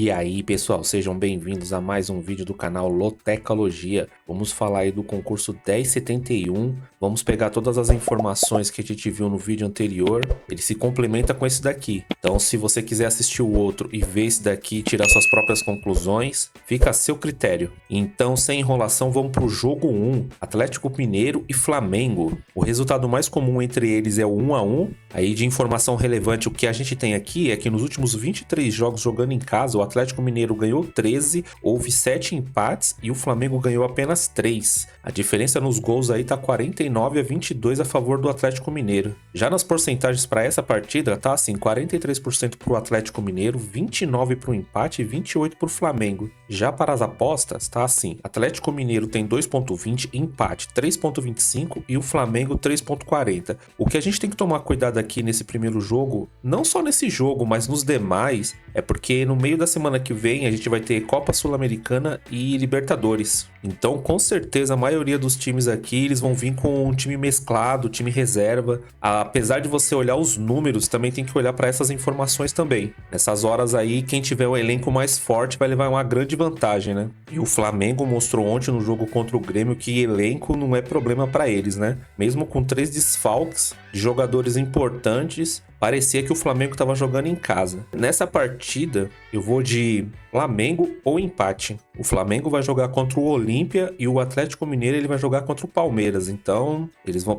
E aí, pessoal, sejam bem-vindos a mais um vídeo do canal Lotecalogia. Vamos falar aí do concurso 1071. Vamos pegar todas as informações que a gente viu no vídeo anterior. Ele se complementa com esse daqui. Então, se você quiser assistir o outro e ver esse daqui e tirar suas próprias conclusões, fica a seu critério. Então, sem enrolação, vamos para o jogo 1. Atlético Mineiro e Flamengo. O resultado mais comum entre eles é o 1-1. Aí, de informação relevante, o que a gente tem aqui é que nos últimos 23 jogos jogando em casa, o Atlético Mineiro ganhou 13, houve 7 empates e o Flamengo ganhou apenas 3. A diferença nos gols aí tá 49-22 a favor do Atlético Mineiro. Já nas porcentagens para essa partida, tá assim, 43% pro Atlético Mineiro, 29% pro empate e 28% pro Flamengo. Já para as apostas, tá assim, Atlético Mineiro tem 2,20, empate 3,25 e o Flamengo 3,40. O que a gente tem que tomar cuidado aqui nesse primeiro jogo, não só nesse jogo, mas nos demais, é porque no meio da semana que vem a gente vai ter Copa Sul-Americana e Libertadores. Então, com certeza, a maioria dos times aqui, eles vão vir com um time mesclado, time reserva. Apesar de você olhar os números, também tem que olhar para essas informações também. Nessas horas aí, quem tiver o elenco mais forte vai levar uma grande vantagem, né? E o Flamengo mostrou ontem no jogo contra o Grêmio que elenco não é problema para eles, né? Mesmo com 3 desfalques de jogadores importantes, parecia que o Flamengo estava jogando em casa. Nessa partida, eu vou de Flamengo ou empate. O Flamengo vai jogar contra o Olímpia e o Atlético Mineiro ele vai jogar contra o Palmeiras. Então,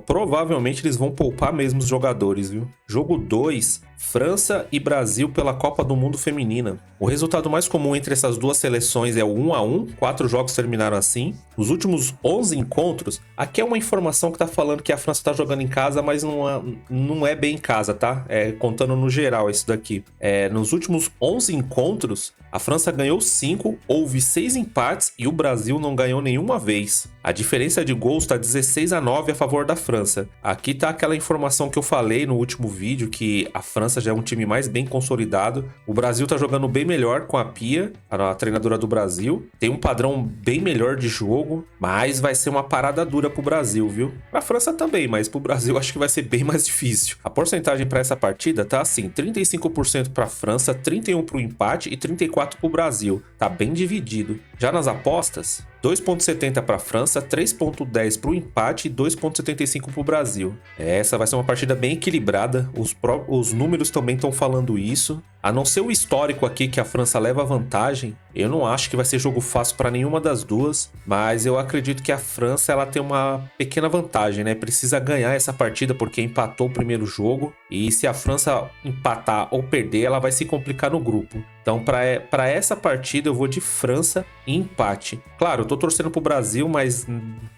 provavelmente eles vão poupar mesmo os jogadores, viu? Jogo 2, França e Brasil pela Copa do Mundo Feminina. O resultado mais comum entre essas duas seleções é o 1-1, 4 jogos terminaram assim. Nos últimos 11 encontros, aqui é uma informação que tá falando que a França tá jogando em casa, mas não é bem em casa, tá? Contando no geral isso daqui. Nos últimos 11 encontros, a França ganhou 5, houve 6 empates e o Brasil não ganhou nenhuma vez. A diferença de gols tá 16-9 a favor da França. Aqui tá aquela informação que eu falei no último vídeo, que a França já é um time mais bem consolidado. O Brasil tá jogando bem melhor com a Pia, a treinadora do Brasil. Tem um padrão bem melhor de jogo, mas vai ser uma parada dura pro Brasil, viu? Pra França também, mas pro Brasil acho que vai ser bem mais difícil. A porcentagem para essa partida tá assim, 35% pra França, 31% pro empate e 34% pro Brasil. Tá bem dividido. Já nas apostas, 2,70 para a França, 3,10 para o empate e 2,75 para o Brasil. Essa vai ser uma partida bem equilibrada, os números também estão falando isso. A não ser o histórico aqui que a França leva vantagem, eu não acho que vai ser jogo fácil para nenhuma das duas, mas eu acredito que a França ela tem uma pequena vantagem, né? Precisa ganhar essa partida porque empatou o primeiro jogo e se a França empatar ou perder, ela vai se complicar no grupo. Então, para essa partida, eu vou de França e empate. Claro, eu tô torcendo pro Brasil, mas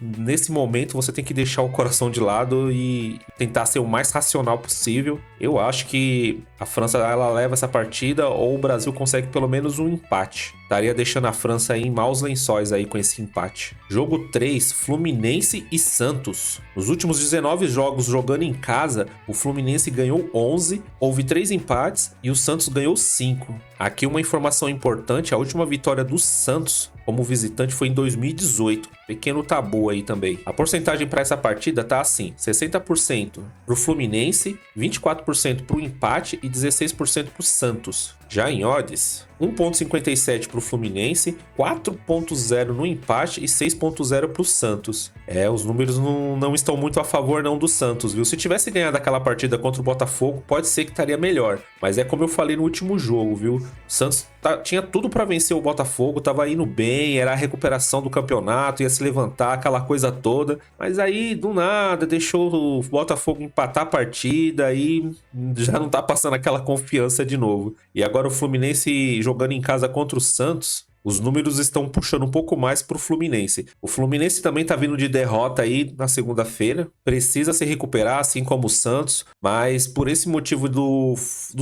nesse momento você tem que deixar o coração de lado e tentar ser o mais racional possível. Eu acho que a França ela leva essa partida ou o Brasil consegue pelo menos um empate. Estaria deixando a França em maus lençóis aí com esse empate. Jogo 3, Fluminense e Santos. Nos últimos 19 jogos jogando em casa, o Fluminense ganhou 11, houve 3 empates e o Santos ganhou 5. Aqui uma informação importante, a última vitória do Santos como visitante foi em 2018. Pequeno tabu aí também. A porcentagem para essa partida tá assim, 60% pro Fluminense, 24% pro empate e 16% pro Santos. Já em odds, 1,57 pro Fluminense, 4,0 no empate e 6,0 pro Santos. Os números não estão muito a favor não do Santos, viu? Se tivesse ganhado aquela partida contra o Botafogo, pode ser que estaria melhor. Mas é como eu falei no último jogo, viu? O Santos tinha tudo para vencer o Botafogo, tava indo bem, era a recuperação do campeonato, ia se levantar, aquela coisa toda. Mas aí, do nada, deixou o Botafogo empatar a partida e já não tá passando aquela confiança de novo. E agora o Fluminense jogando em casa contra o Santos, os números estão puxando um pouco mais pro Fluminense. O Fluminense também tá vindo de derrota aí na segunda-feira. Precisa se recuperar, assim como o Santos. Mas por esse motivo do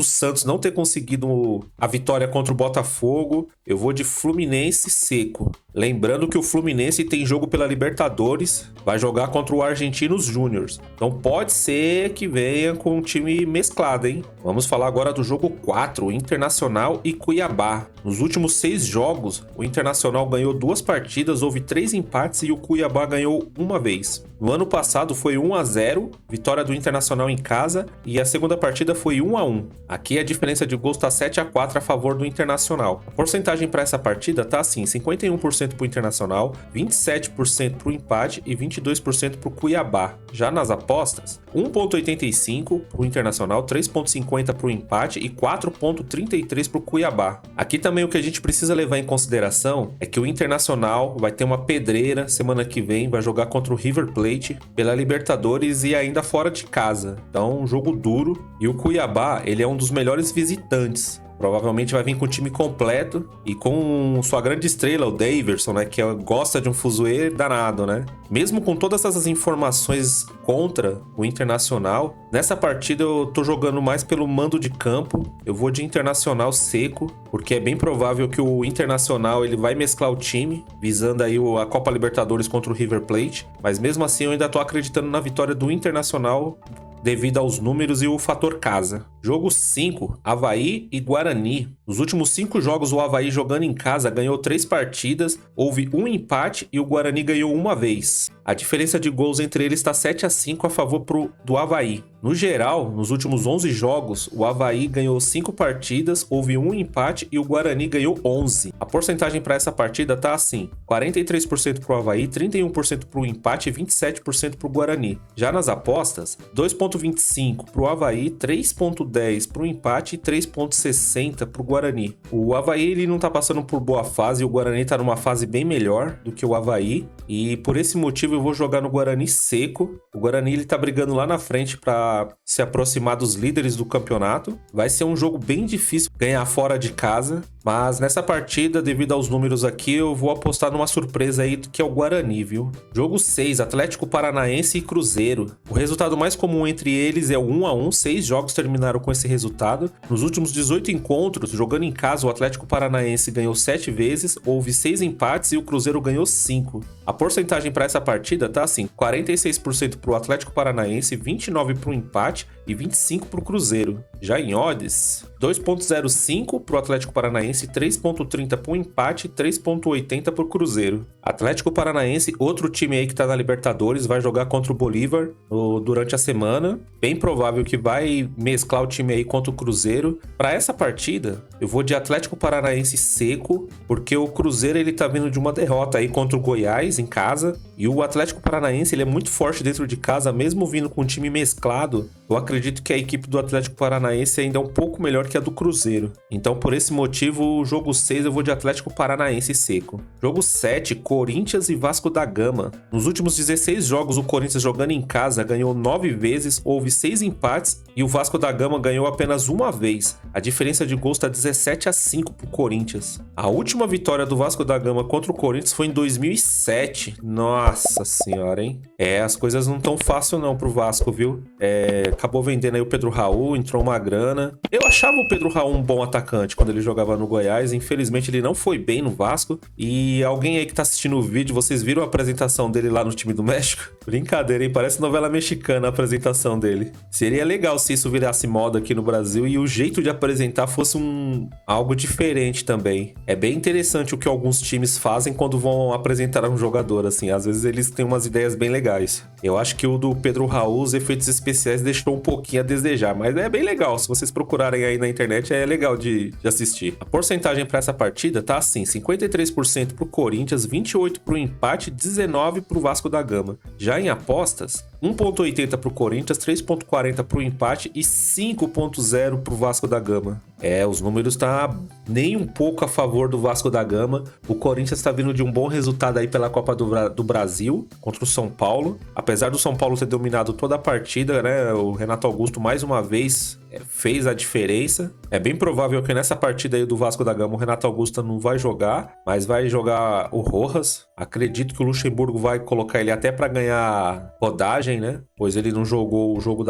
Santos não ter conseguido a vitória contra o Botafogo, eu vou de Fluminense seco. Lembrando que o Fluminense tem jogo pela Libertadores, vai jogar contra o Argentinos Júniors. Então pode ser que venha com um time mesclado, hein? Vamos falar agora do jogo 4, Internacional e Cuiabá. Nos últimos 6 jogos, o Internacional ganhou 2 partidas, houve 3 empates e o Cuiabá ganhou 1 vez. No ano passado foi 1-0, vitória do Internacional em casa, e a segunda partida foi 1-1. Aqui a diferença de gols está 7-4 a favor do Internacional. A porcentagem para essa partida tá assim: 51% para o Internacional, 27% para o empate e 22% para o Cuiabá. Já nas apostas, 1,85 para o Internacional, 3,50 para o empate e 4,33 para o Cuiabá. Aqui também o que a gente precisa levar em consideração é que o Internacional vai ter uma pedreira semana que vem, vai jogar contra o River Plate pela Libertadores e ainda fora de casa. Então, um jogo duro. E o Cuiabá, ele é um dos melhores visitantes. Provavelmente vai vir com o time completo e com sua grande estrela, o Daverson, né? Que gosta de um fuzuê danado, né? Mesmo com todas essas informações contra o Internacional, nessa partida eu tô jogando mais pelo mando de campo. Eu vou de Internacional seco, porque é bem provável que o Internacional ele vai mesclar o time, visando aí a Copa Libertadores contra o River Plate. Mas mesmo assim eu ainda tô acreditando na vitória do Internacional, devido aos números e o fator casa. Jogo 5, Avaí e Guarani. Nos últimos 5 jogos, o Avaí jogando em casa ganhou 3 partidas, houve um empate e o Guarani ganhou uma vez. A diferença de gols entre eles está 7-5 a favor do Avaí. No geral, nos últimos 11 jogos, o Avaí ganhou 5 partidas, houve um empate e o Guarani ganhou 11. A porcentagem para essa partida tá assim: 43% para o Avaí, 31% para o empate e 27% para o Guarani. Já nas apostas, 2,25 para o Avaí, 3,10 para o empate e 3,60 para o Guarani. O Avaí ele não tá passando por boa fase e o Guarani tá numa fase bem melhor do que o Avaí. E por esse motivo eu vou jogar no Guarani seco. O Guarani ele tá brigando lá na frente para se aproximar dos líderes do campeonato. Vai ser um jogo bem difícil ganhar fora de casa, mas nessa partida, devido aos números aqui, eu vou apostar numa surpresa aí que é o Guarani, viu? Jogo 6, Atlético Paranaense e Cruzeiro. O resultado mais comum entre eles é o 1-1, 6 jogos terminaram com esse resultado. Nos últimos 18 encontros, jogando em casa, o Atlético Paranaense ganhou 7 vezes, houve 6 empates e o Cruzeiro ganhou 5. A porcentagem para essa partida tá assim: 46% para o Atlético Paranaense, 29% para o empate e 25% para o Cruzeiro. Já em odds, 2,05 para o Atlético Paranaense, 3,30 para o empate e 3,80 para o Cruzeiro. Atlético Paranaense, outro time aí que tá na Libertadores, vai jogar contra o Bolívar durante a semana. Bem provável que vai mesclar o time aí contra o Cruzeiro. Para essa partida, eu vou de Atlético Paranaense seco, porque o Cruzeiro ele tá vindo de uma derrota aí contra o Goiás em casa. E o Atlético Paranaense ele é muito forte dentro de casa, mesmo vindo com um time mesclado. Eu acredito que a equipe do Atlético Paranaense ainda é um pouco melhor que a do Cruzeiro. Então, por esse motivo, o jogo 6 eu vou de Atlético Paranaense seco. Jogo 7, Corinthians e Vasco da Gama. Nos últimos 16 jogos, o Corinthians jogando em casa ganhou 9 vezes, houve 6 empates e o Vasco da Gama ganhou apenas uma vez. A diferença de gols está 17-5 pro Corinthians. A última vitória do Vasco da Gama contra o Corinthians foi em 2007. Nossa senhora, hein? As coisas não tão fácil não pro Vasco, viu? Acabou vendendo aí o Pedro Raul, entrou uma grana. Eu achava o Pedro Raul um bom atacante quando ele jogava no Goiás. Infelizmente ele não foi bem no Vasco. E alguém aí que tá assistindo o vídeo, vocês viram a apresentação dele lá no time do México? Brincadeira, hein? Parece novela mexicana a apresentação dele. Seria legal se isso virasse moda aqui no Brasil e o jeito de apresentar fosse algo diferente também. É bem interessante o que alguns times fazem quando vão apresentar um jogador, assim. Às vezes eles têm umas ideias bem legais. Eu acho que o do Pedro Raul, os efeitos especiais deixou um pouquinho a desejar, mas é bem legal. Se vocês procurarem aí na internet, é legal de assistir. A porcentagem para essa partida tá assim: 53% pro Corinthians, 28% pro empate, 19% pro Vasco da Gama. Já em apostas, 1,80 pro Corinthians, 3,40 pro empate e 5,0 pro Vasco da Gama. Os números tá nem um pouco a favor do Vasco da Gama. O Corinthians tá vindo de um bom resultado aí pela Copa do Brasil contra o São Paulo. Apesar do São Paulo ter dominado toda a partida, né? O Renato Augusto mais uma vez fez a diferença. É bem provável que nessa partida aí do Vasco da Gama o Renato Augusto não vai jogar, mas vai jogar o Rojas. Acredito que o Luxemburgo vai colocar ele até para ganhar rodagem, né? Pois ele não jogou o jogo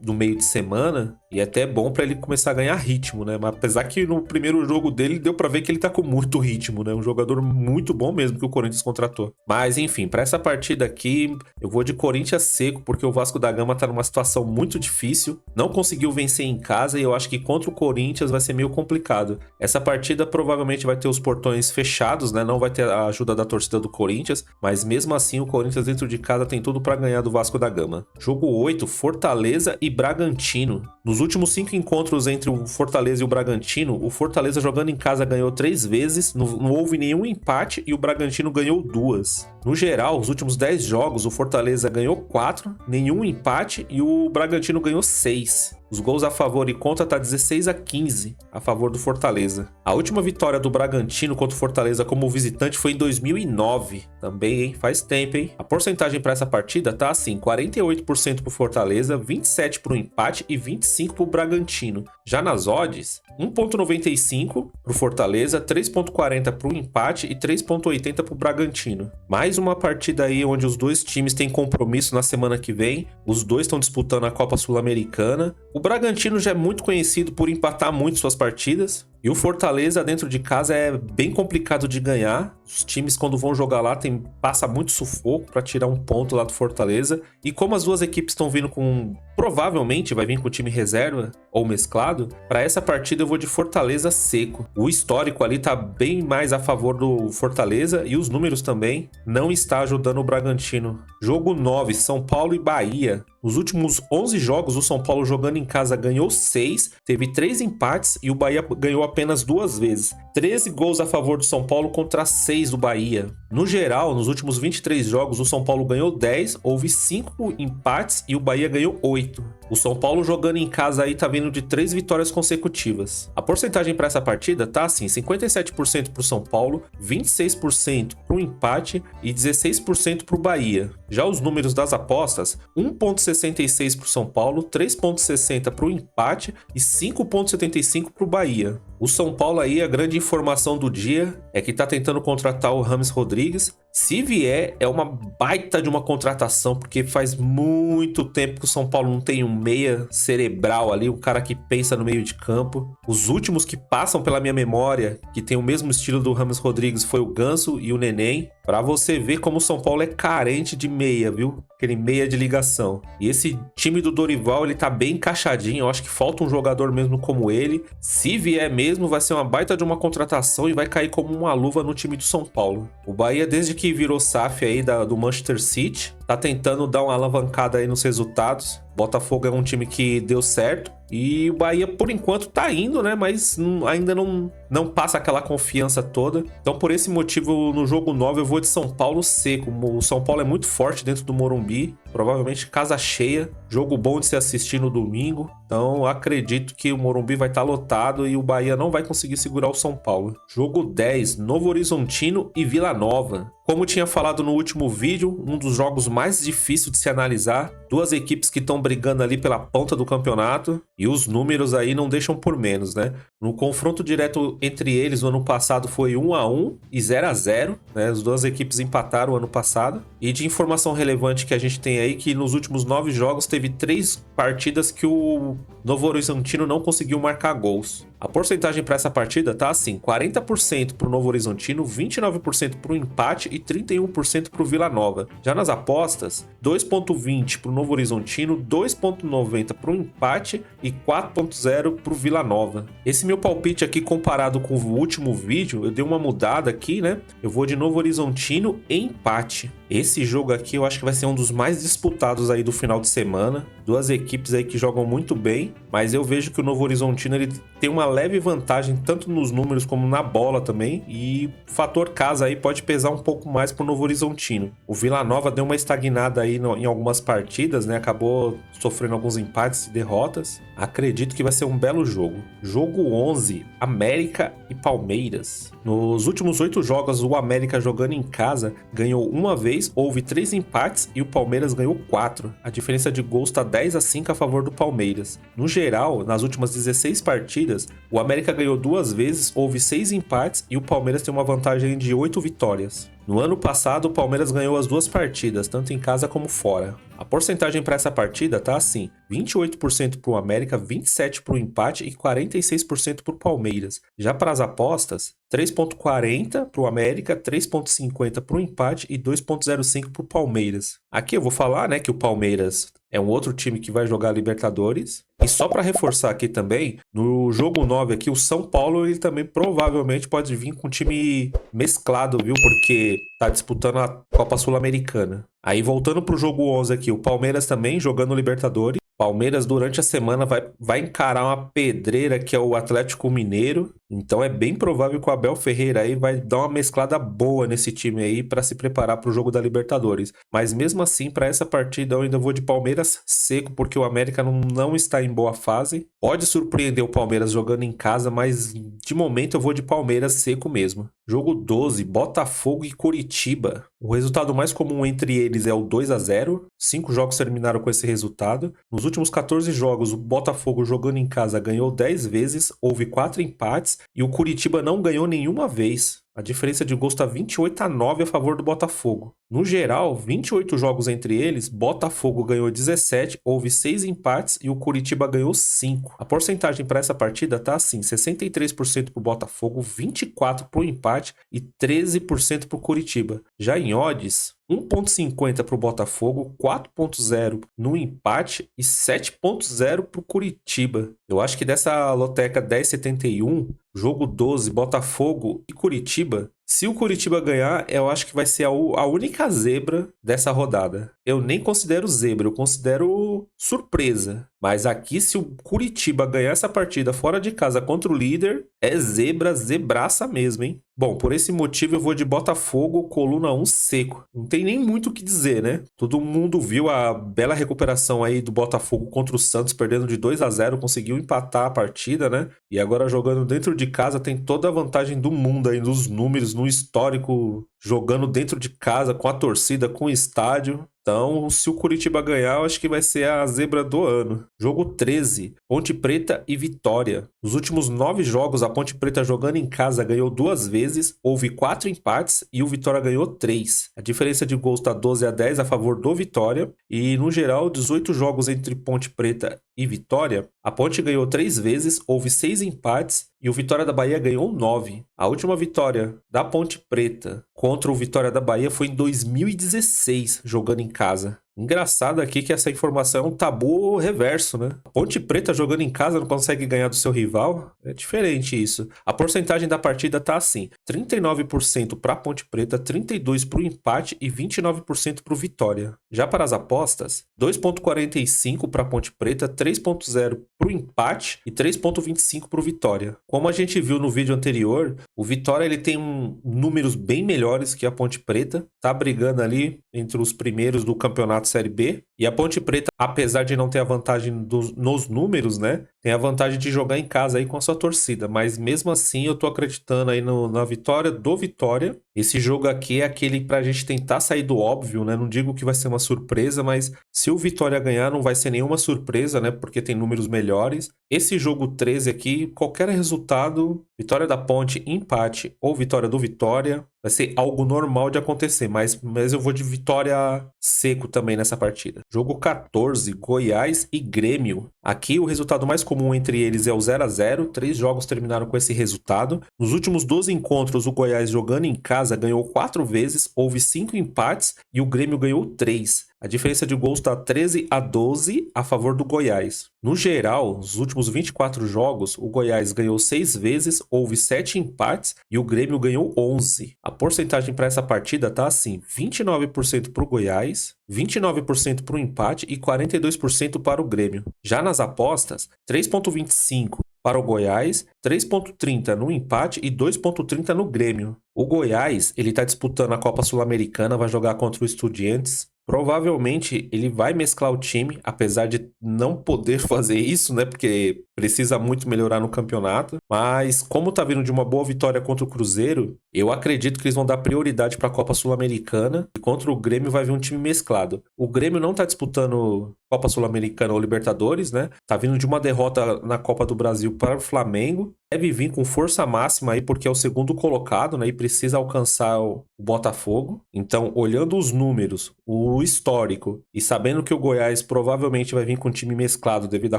do meio de semana. E é até bom pra ele começar a ganhar ritmo, né? Mas apesar que no primeiro jogo dele deu pra ver que ele tá com muito ritmo, né? Um jogador muito bom mesmo que o Corinthians contratou. Mas enfim, pra essa partida aqui, eu vou de Corinthians seco, porque o Vasco da Gama tá numa situação muito difícil. Não conseguiu vencer em casa e eu acho que contra o Corinthians vai ser meio complicado. Essa partida provavelmente vai ter os portões fechados, né? Não vai ter a ajuda da torcida do Corinthians, mas mesmo assim o Corinthians dentro de casa tem tudo pra ganhar do Vasco da Gama. Jogo 8, Fortaleza e Bragantino. Nos últimos 5 encontros entre o Fortaleza e o Bragantino, o Fortaleza jogando em casa ganhou 3 vezes, não houve nenhum empate e o Bragantino ganhou 2. No geral, os últimos 10 jogos, o Fortaleza ganhou 4, nenhum empate e o Bragantino ganhou 6. Os gols a favor e contra tá 16-15 a favor do Fortaleza. A última vitória do Bragantino contra o Fortaleza como visitante foi em 2009. Também, hein? Faz tempo, hein? A porcentagem para essa partida tá assim, 48% pro Fortaleza, 27% pro empate e 25% pro Bragantino. Já nas odds, 1,95 pro Fortaleza, 3,40 pro empate e 3,80 pro Bragantino. Mais uma partida aí onde os dois times têm compromisso na semana que vem. Os dois estão disputando a Copa Sul-Americana. O Bragantino já é muito conhecido por empatar muito suas partidas. E o Fortaleza dentro de casa é bem complicado de ganhar. Os times quando vão jogar lá passa muito sufoco para tirar um ponto lá do Fortaleza. E como as duas equipes estão vindo com... provavelmente vai vir com o time reserva ou mesclado, para essa partida eu vou de Fortaleza seco. O histórico ali tá bem mais a favor do Fortaleza e os números também não está ajudando o Bragantino. Jogo 9, São Paulo e Bahia. Nos últimos 11 jogos, o São Paulo jogando em casa ganhou 6, teve 3 empates e o Bahia ganhou apenas 2 vezes. 13 gols a favor do São Paulo contra 6 do Bahia. No geral, nos últimos 23 jogos, o São Paulo ganhou 10, houve 5 empates e o Bahia ganhou 8. O São Paulo jogando em casa aí tá vindo de 3 vitórias consecutivas. A porcentagem para essa partida tá assim, 57% pro São Paulo, 26% pro empate e 16% pro Bahia. Já os números das apostas, 1,66 pro São Paulo, 3,60 pro empate e 5,75 pro Bahia. O São Paulo aí, a grande informação do dia é que tá tentando contratar o James Rodrigues. Se vier, é uma baita de uma contratação, porque faz muito tempo que o São Paulo não tem um meia cerebral ali, um cara que pensa no meio de campo. Os últimos que passam pela minha memória, que tem o mesmo estilo do James Rodrigues, foi o Ganso e o Neném. Pra você ver como o São Paulo é carente de meia, viu? Aquele meia de ligação. E esse time do Dorival, ele tá bem encaixadinho. Eu acho que falta um jogador mesmo como ele. Se vier mesmo, vai ser uma baita de uma contratação e vai cair como uma luva no time do São Paulo. O Bahia, desde que virou SAF aí do Manchester City, tá tentando dar uma alavancada aí nos resultados. Botafogo é um time que deu certo. E o Bahia, por enquanto, tá indo, né? Mas ainda não passa aquela confiança toda. Então, por esse motivo, no jogo 9, eu vou de São Paulo seco. O São Paulo é muito forte dentro do Morumbi. Provavelmente casa cheia. Jogo bom de se assistir no domingo. Então, acredito que o Morumbi vai estar lotado e o Bahia não vai conseguir segurar o São Paulo. Jogo 10, Novo Horizontino e Vila Nova. Como tinha falado no último vídeo, um dos jogos mais difíceis de se analisar. Duas equipes que estão brigando ali pela ponta do campeonato. E os números aí não deixam por menos, né? No confronto direto entre eles, no ano passado foi 1-1 e 0-0, né? As duas equipes empataram o ano passado. E de informação relevante que a gente tem aí, que nos últimos 9 jogos teve 3 partidas que o Novo Horizontino não conseguiu marcar gols. A porcentagem para essa partida tá assim, 40% pro Novo Horizontino, 29% pro empate e 31% pro Vila Nova. Já nas apostas, 2,20 pro Novo Horizontino, 2,90 pro empate e 4,0 pro Vila Nova. Esse meu palpite aqui comparado com o último vídeo, eu dei uma mudada aqui, né? Eu vou de Novo Horizontino e empate. Esse jogo aqui eu acho que vai ser um dos mais disputados aí do final de semana. Duas equipes aí que jogam muito bem, mas eu vejo que o Novo Horizontino ele tem uma leve vantagem tanto nos números como na bola também, e o fator casa aí pode pesar um pouco mais pro Novo Horizontino. O Vila Nova deu uma estagnada aí em algumas partidas, né? Acabou sofrendo alguns empates e derrotas. Acredito que vai ser um belo jogo. Jogo 11, América e Palmeiras. Nos últimos 8 jogos, o América jogando em casa ganhou uma vez, houve 3 empates e o Palmeiras ganhou 4. A diferença de gols está 10-5 a favor do Palmeiras. No geral, nas últimas 16 partidas, o América ganhou 2 vezes, houve 6 empates e o Palmeiras tem uma vantagem de 8 vitórias. No ano passado, o Palmeiras ganhou as duas partidas, tanto em casa como fora. A porcentagem para essa partida tá assim: 28% para o América, 27% para o empate e 46% para o Palmeiras. Já para as apostas, 3,40 para o América, 3,50 para o empate e 2,05 para o Palmeiras. Aqui eu vou falar, né, que o Palmeiras é um outro time que vai jogar Libertadores. E só para reforçar aqui também, no jogo 9 aqui, o São Paulo ele também provavelmente pode vir com um time mesclado, viu? Porque tá disputando a Copa Sul-Americana. Aí voltando pro jogo 11 aqui, o Palmeiras também jogando Libertadores. Palmeiras durante a semana vai encarar uma pedreira que é o Atlético Mineiro. Então é bem provável que o Abel Ferreira aí vai dar uma mesclada boa nesse time aí para se preparar para o jogo da Libertadores. Mas mesmo assim, para essa partida eu ainda vou de Palmeiras seco, porque o América não está em boa fase. Pode surpreender o Palmeiras jogando em casa, mas de momento eu vou de Palmeiras seco mesmo. Jogo 12, Botafogo e Coritiba. O resultado mais comum entre eles é o 2-0. 5 jogos terminaram com esse resultado. Nos últimos 14 jogos, o Botafogo jogando em casa ganhou 10 vezes, houve 4 empates e o Coritiba não ganhou nenhuma vez. A diferença de gols está 28-9 a favor do Botafogo. No geral, 28 jogos entre eles, Botafogo ganhou 17, houve 6 empates e o Coritiba ganhou 5. A porcentagem para essa partida tá assim: 63% para o Botafogo, 24% para o empate e 13% para o Coritiba. Já em odds, 1,50 para o Botafogo, 4,0 no empate e 7,0 para o Coritiba. Eu acho que dessa loteca 10,71, jogo 12, Botafogo e Coritiba, se o Coritiba ganhar, eu acho que vai ser a única zebra dessa rodada. Eu nem considero zebra, eu considero surpresa. Mas aqui, se o Coritiba ganhar essa partida fora de casa contra o líder, é zebra, zebraça mesmo, hein? Bom, por esse motivo eu vou de Botafogo, coluna 1 seco. Não tem nem muito o que dizer, né? Todo mundo viu a bela recuperação aí do Botafogo contra o Santos, perdendo de 2-0, conseguiu empatar a partida, né? E agora jogando dentro de casa tem toda a vantagem do mundo aí nos números, no histórico, jogando dentro de casa, com a torcida, com o estádio. Então, se o Coritiba ganhar, eu acho que vai ser a zebra do ano. Jogo 13, Ponte Preta e Vitória. Nos últimos 9 jogos, a Ponte Preta jogando em casa ganhou 2 vezes, houve 4 empates e o Vitória ganhou 3. A diferença de gols está 12-10 a favor do Vitória. E, no geral, 18 jogos entre Ponte Preta e Vitória, a Ponte ganhou 3 vezes, houve 6 empates e o Vitória da Bahia ganhou 9. A última vitória da Ponte Preta contra o Vitória da Bahia foi em 2016, jogando em casa. Engraçado aqui que essa informação é um tabu reverso, né? A Ponte Preta jogando em casa não consegue ganhar do seu rival? É diferente isso. A porcentagem da partida tá assim: 39% para a Ponte Preta, 32% para o empate e 29% para o Vitória. Já para as apostas, 2,45 para a Ponte Preta, 3,0 para o empate e 3,25 para o Vitória. Como a gente viu no vídeo anterior, o Vitória ele tem números bem melhores que a Ponte Preta, tá brigando ali entre os primeiros do campeonato Série B. E a Ponte Preta, apesar de não ter a vantagem nos números, né? Tem a vantagem de jogar em casa aí com a sua torcida. Mas mesmo assim, eu tô acreditando aí na vitória do Vitória. Esse jogo aqui é aquele pra gente tentar sair do óbvio, né? Não digo que vai ser uma surpresa, mas se o Vitória ganhar, não vai ser nenhuma surpresa, né? Porque tem números melhores. Esse jogo 13 aqui, qualquer resultado, vitória da Ponte, empate ou vitória do Vitória, vai ser algo normal de acontecer, mas eu vou de Vitória seco também nessa partida. Jogo 14, Goiás e Grêmio. Aqui o resultado mais comum entre eles é o 0-0, 3 jogos terminaram com esse resultado. Nos últimos 12 encontros, o Goiás jogando em casa ganhou 4 vezes, houve 5 empates e o Grêmio ganhou 3. A diferença de gols está 13-12 a favor do Goiás. No geral, nos últimos 24 jogos, o Goiás ganhou 6 vezes, houve 7 empates e o Grêmio ganhou 11. A porcentagem para essa partida está assim: 29% para o Goiás, 29% para o empate e 42% para o Grêmio. Já nas apostas, 3,25 para o Goiás, 3,30 no empate e 2,30 no Grêmio. O Goiás, ele está disputando a Copa Sul-Americana, vai jogar contra o Estudiantes. Provavelmente ele vai mesclar o time, apesar de não poder fazer isso, né? Porque precisa muito melhorar no campeonato. Mas como tá vindo de uma boa vitória contra o Cruzeiro, eu acredito que eles vão dar prioridade para a Copa Sul-Americana. E contra o Grêmio vai vir um time mesclado. O Grêmio não tá disputando Copa Sul-Americana ou Libertadores, né? Tá vindo de uma derrota na Copa do Brasil para o Flamengo. Deve vir com força máxima aí, porque é o segundo colocado, né? E precisa alcançar o Botafogo. Então, olhando os números, o histórico e sabendo que o Goiás provavelmente vai vir com um time mesclado devido à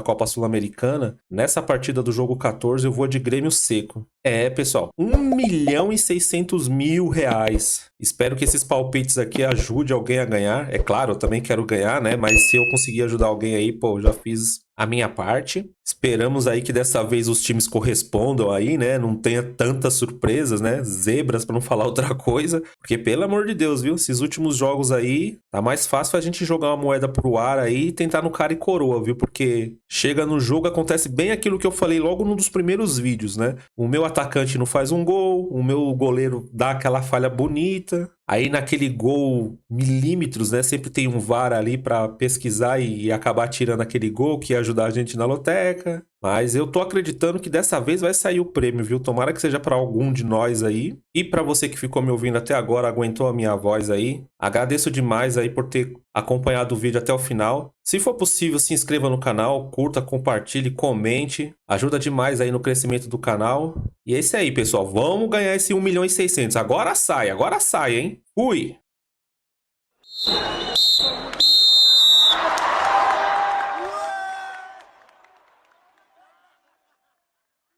Copa Sul-Americana, nessa partida do jogo 14 eu vou de Grêmio seco. É, pessoal, 1.600.000 reais. Espero que esses palpites aqui ajudem alguém a ganhar. É claro, eu também quero ganhar, né? Mas se eu conseguir ajudar alguém aí, pô, já fiz a minha parte. Esperamos aí que dessa vez os times correspondam aí, né? Não tenha tantas surpresas, né? Zebras, pra não falar outra coisa. Porque, pelo amor de Deus, viu? Esses últimos jogos aí, tá mais fácil a gente jogar uma moeda pro ar aí e tentar no cara e coroa, viu? Porque chega no jogo, acontece bem aquilo que eu falei logo num dos primeiros vídeos, né? O meu atacante não faz um gol, o meu goleiro dá aquela falha bonita. Aí naquele gol milímetros, né? Sempre tem um VAR ali pra pesquisar e acabar tirando aquele gol que ia ajudar a gente na loteca. Mas eu tô acreditando que dessa vez vai sair o prêmio, viu? Tomara que seja pra algum de nós aí. E pra você que ficou me ouvindo até agora, aguentou a minha voz aí. Agradeço demais aí por ter acompanhado o vídeo até o final. Se for possível, se inscreva no canal, curta, compartilhe, comente. Ajuda demais aí no crescimento do canal. E é isso aí, pessoal. Vamos ganhar esse 1.600.000. Agora sai, hein? Fui!